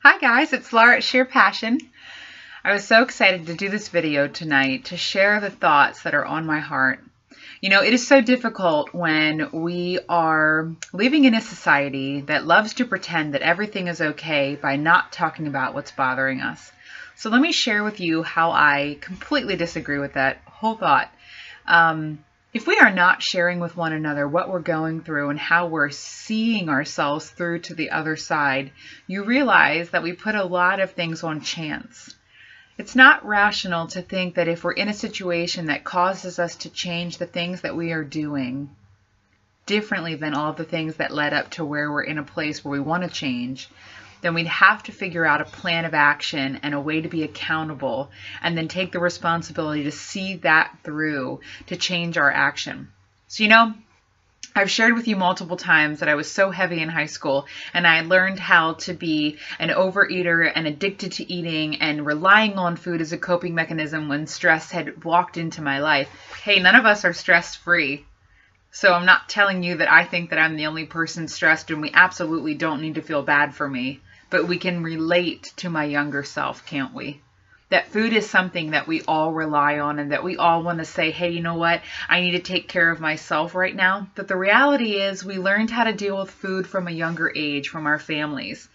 Hi guys, it's Laura at Sheer Passion. I was so excited to do this video tonight to share the thoughts that are on my heart. You know, it is so difficult when we are living in a society that loves to pretend that everything is okay by not talking about what's bothering us. So let me share with you how I completely disagree with that whole thought. If we are not sharing with one another what we're going through and how we're seeing ourselves through to the other side, you realize that we put a lot of things on chance. It's not rational to think that if we're in a situation that causes us to change the things that we are doing differently than all the things that led up to where we're in a place where we want to change, then we'd have to figure out a plan of action and a way to be accountable and then take the responsibility to see that through to change our action. So, I've shared with you multiple times that I was so heavy in high school and I learned how to be an overeater and addicted to eating and relying on food as a coping mechanism when stress had walked into my life. Hey, none of us are stress-free. So I'm not telling you that I think that I'm the only person stressed, and we absolutely don't need to feel bad for me. But we can relate to my younger self, can't we? That food is something that we all rely on and that we all want to say, hey, you know what? I need to take care of myself right now. But the reality is we learned how to deal with food from a younger age from our families.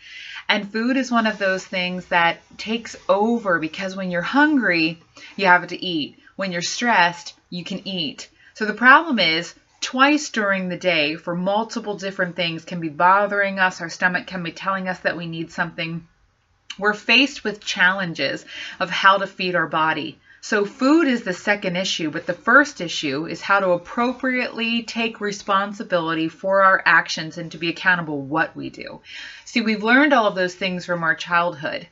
And food is one of those things that takes over because when you're hungry, you have to eat. When you're stressed, you can eat. So the problem is, twice during the day for multiple different things can be bothering us. Our stomach can be telling us that we need something. We're faced with challenges of how to feed our body. So food is the second issue, but the first issue is how to appropriately take responsibility for our actions and to be accountable what we do. See, we've learned all of those things from our childhood.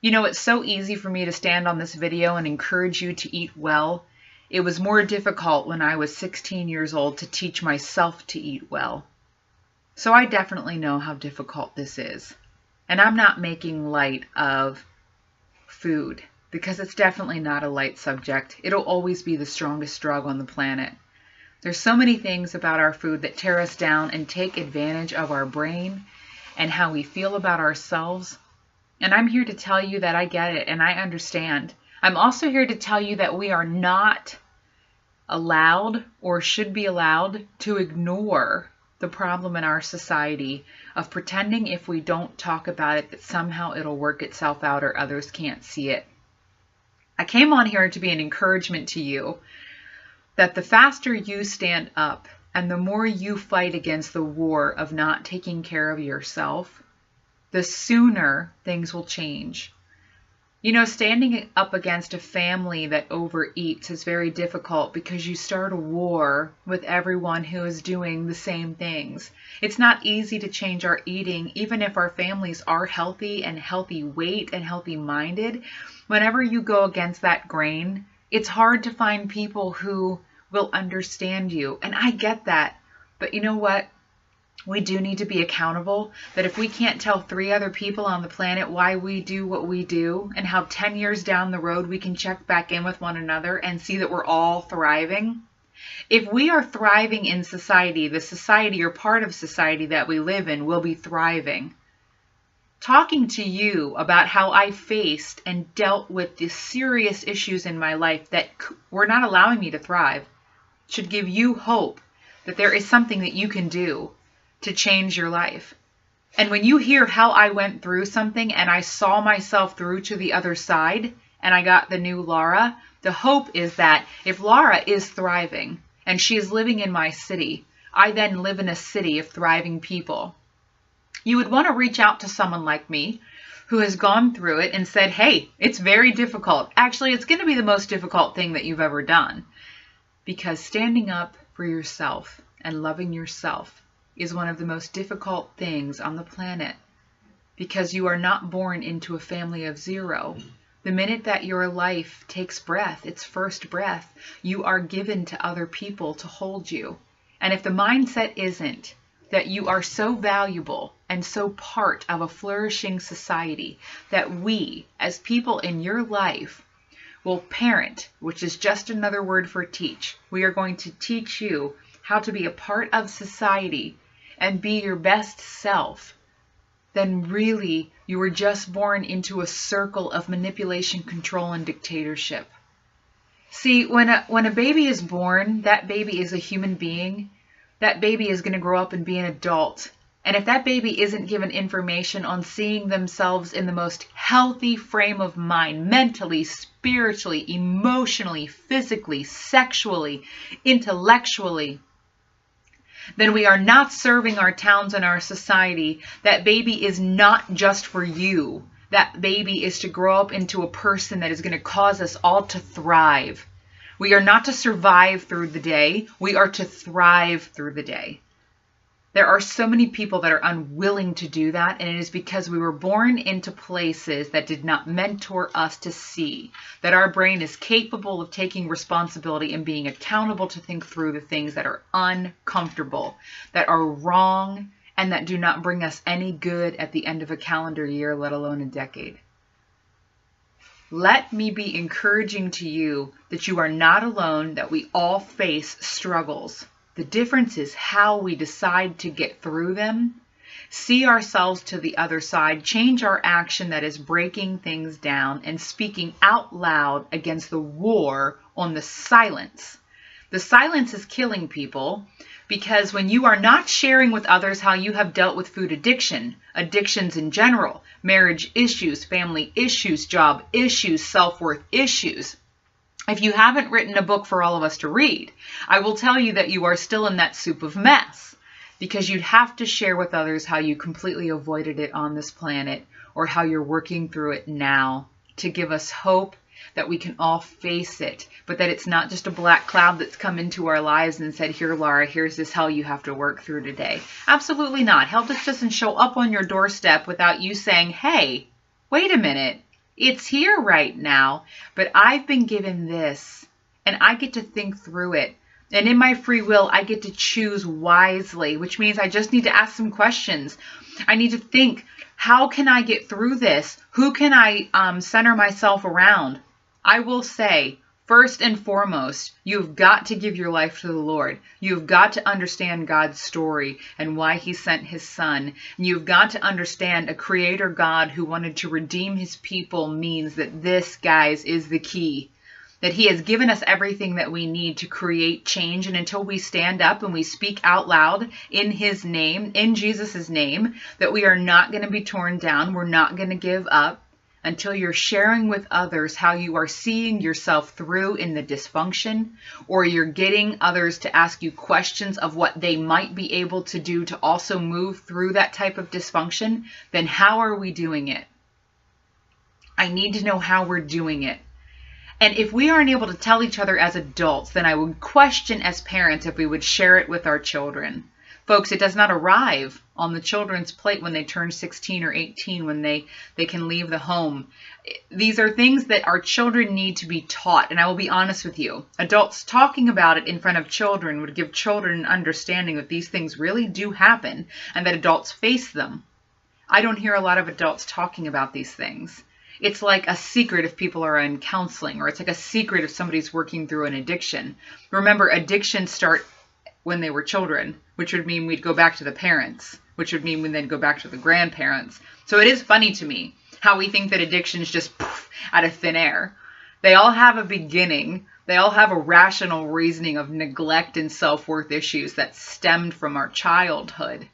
You know, it's so easy for me to stand on this video and encourage you to eat well. It was more difficult when I was 16 years old to teach myself to eat well. So I definitely know how difficult this is. And I'm not making light of food because it's definitely not a light subject. It'll always be the strongest drug on the planet. There's so many things about our food that tear us down and take advantage of our brain and how we feel about ourselves. And I'm here to tell you that I get it and I understand. I'm also here to tell you that we are not allowed or should be allowed to ignore the problem in our society of pretending if we don't talk about it that somehow it'll work itself out or others can't see it. I came on here to be an encouragement to you that the faster you stand up and the more you fight against the war of not taking care of yourself, the sooner things will change. You know, standing up against a family that overeats is very difficult because you start a war with everyone who is doing the same things. It's not easy to change our eating, even if our families are healthy and healthy weight and healthy minded. Whenever you go against that grain, it's hard to find people who will understand you. And I get that. But you know what? We do need to be accountable, that if we can't tell 3 other people on the planet why we do what we do and how 10 years down the road we can check back in with one another and see that we're all thriving. If we are thriving in society, the society or part of society that we live in will be thriving. Talking to you about how I faced and dealt with the serious issues in my life that were not allowing me to thrive should give you hope that there is something that you can do to change your life. And when you hear how I went through something and I saw myself through to the other side and I got the new Laura, the hope is that if Laura is thriving and she is living in my city, I then live in a city of thriving people. You would want to reach out to someone like me who has gone through it and said, hey, it's very difficult. Actually, it's going to be the most difficult thing that you've ever done, because standing up for yourself and loving yourself is one of the most difficult things on the planet, because you are not born into a family of 0. The minute that your life takes breath, its first breath, you are given to other people to hold you. And if the mindset isn't that you are so valuable and so part of a flourishing society that we, as people in your life, will parent, which is just another word for teach. We are going to teach you how to be a part of society and be your best self. then really you were just born into a circle of manipulation, control, and dictatorship. See, when a baby is born, that baby is a human being. That baby is going to grow up and be an adult. And if that baby isn't given information on seeing themselves in the most healthy frame of mind, mentally, spiritually, emotionally, physically, sexually, intellectually, then we are not serving our towns and our society. That baby is not just for you. That baby is to grow up into a person that is going to cause us all to thrive. We are not to survive through the day. We are to thrive through the day. There are so many people that are unwilling to do that, and it is because we were born into places that did not mentor us to see that our brain is capable of taking responsibility and being accountable to think through the things that are uncomfortable, that are wrong, and that do not bring us any good at the end of a calendar year, let alone a decade. Let me be encouraging to you that you are not alone, that we all face struggles. The difference is how we decide to get through them, see ourselves to the other side, change our action that is breaking things down, and speaking out loud against the war on the silence. The silence is killing people, because when you are not sharing with others how you have dealt with food addiction, addictions in general, marriage issues, family issues, job issues, self-worth issues, if you haven't written a book for all of us to read, I will tell you that you are still in that soup of mess, because you'd have to share with others how you completely avoided it on this planet, or how you're working through it now, to give us hope that we can all face it, but that it's not just a black cloud that's come into our lives and said, here, Laura, here's this hell you have to work through today. Absolutely not. Hell just doesn't show up on your doorstep without you saying, hey, wait a minute. It's here right now, but I've been given this, and I get to think through it. And in my free will, I get to choose wisely, which means I just need to ask some questions. I need to think, how can I get through this? Who can I center myself around? I will say, first and foremost, you've got to give your life to the Lord. You've got to understand God's story and why he sent his son. And you've got to understand a creator God who wanted to redeem his people means that this, guys, is the key. That he has given us everything that we need to create change. And until we stand up and we speak out loud in his name, in Jesus' name, that we are not going to be torn down. We're not going to give up. Until you're sharing with others how you are seeing yourself through in the dysfunction, or you're getting others to ask you questions of what they might be able to do to also move through that type of dysfunction, then how are we doing it? I need to know how we're doing it. And if we aren't able to tell each other as adults, then I would question as parents if we would share it with our children. Folks, it does not arrive on the children's plate when they turn 16 or 18, when they can leave the home. These are things that our children need to be taught. And I will be honest with you, adults talking about it in front of children would give children an understanding that these things really do happen and that adults face them. I don't hear a lot of adults talking about these things. It's like a secret if people are in counseling, or it's like a secret if somebody's working through an addiction. Remember, addictions start when they were children, which would mean we'd go back to the parents, which would mean we'd then go back to the grandparents. So it is funny to me how we think that addictions just poof out of thin air. They all have a beginning. They all have a rational reasoning of neglect and self-worth issues that stemmed from our childhood.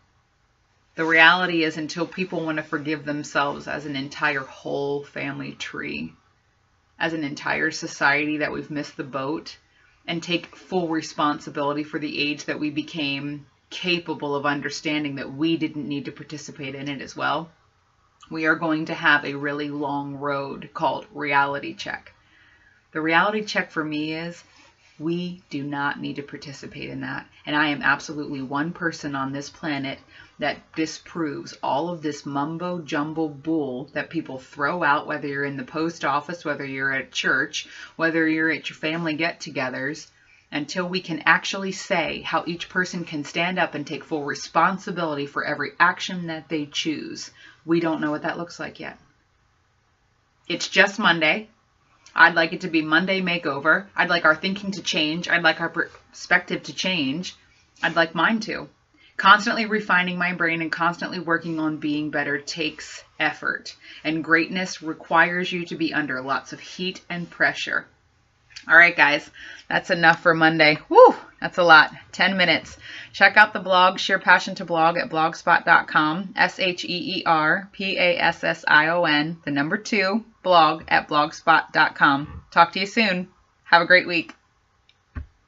The reality is, until people want to forgive themselves as an entire whole family tree, as an entire society, that we've missed the boat, and take full responsibility for the age that we became capable of understanding that we didn't need to participate in it as well, we are going to have a really long road called reality check. The reality check for me is we do not need to participate in that. And I am absolutely one person on this planet that disproves all of this mumbo jumbo bull that people throw out, whether you're in the post office, whether you're at church, whether you're at your family get-togethers, until we can actually say how each person can stand up and take full responsibility for every action that they choose. We don't know what that looks like yet. It's just Monday. I'd like it to be Monday makeover. I'd like our thinking to change. I'd like our perspective to change. I'd like mine to. Constantly refining my brain and constantly working on being better takes effort. And greatness requires you to be under lots of heat and pressure. All right, guys, that's enough for Monday. Woo, that's a lot. 10 minutes. Check out the blog, Sheer Passion to Blog at blogspot.com. SheerPassion, the number 2, blog at blogspot.com. Talk to you soon. Have a great week.